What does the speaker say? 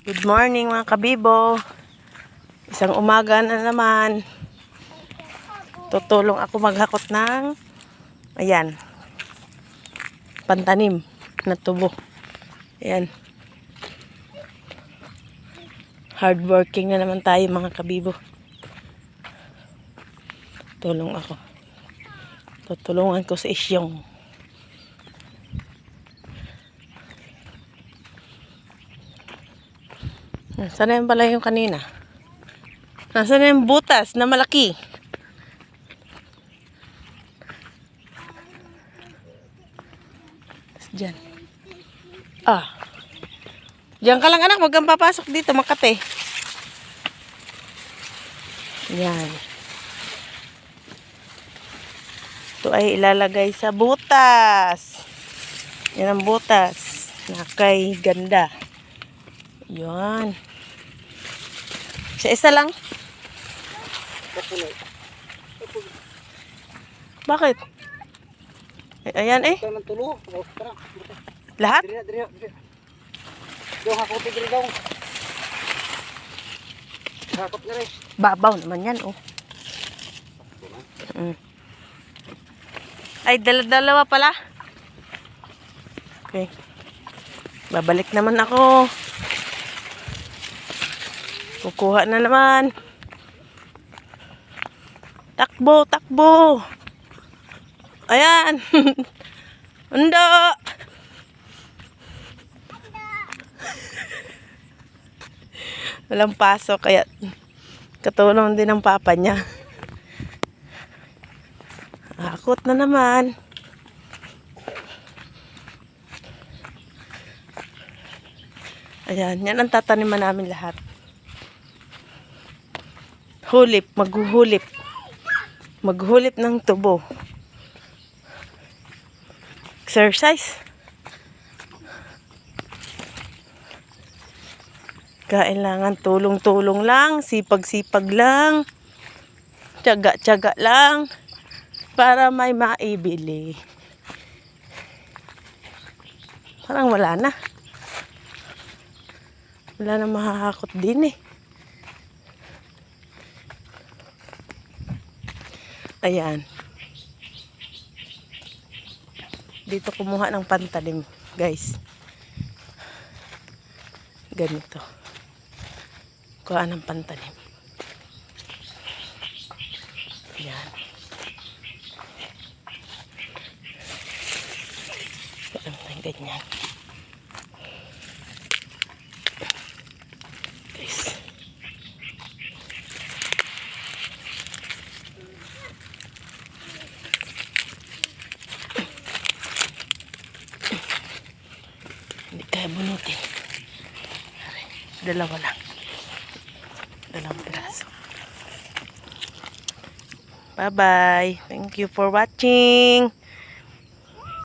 Good morning mga kabibo. Isang umaga na naman. Tutulong ako maghakot ng ayan, pantanim na tubo. Ayan. Hardworking na naman tayo mga kabibo. Tulong ako. Tutulungan ko sa isyong. Nasaan na yung pala yung kanina? Nasaan na yung butas na malaki? Diyan. Diyan ka lang anak, huwag kang papasok dito, Makate. Yan. Ito ay ilalagay sa butas. Yan ang butas. Nakay ganda. Yan. Isa lang. Bakit? Ayan eh. Lahat? Babaw naman yan, oh. Ay, dalawa pala. Okay. Babalik naman ako. Kukuha na naman. Takbo, takbo. Ayan. Undo. Walang pasok kaya katulong din ng papa niya. Akot na naman. Ayan, yan ang tataniman namin lahat. Hulip, maghuhulip. Maghulip ng tubo. Exercise. Kailangan tulong-tulong lang, sipag-sipag lang, tiyaga-tiyaga lang, para may maibili. Parang wala na. Wala na mahahakot din eh. Ayan. Dito kumuha ng pantanim, guys. Ganito. Kuha ng pantanim. Ayan. Ganyan. Guys. Hindi kaya bunutin. Dalawa lang. Dalawang piraso. Bye-bye. Thank you for watching.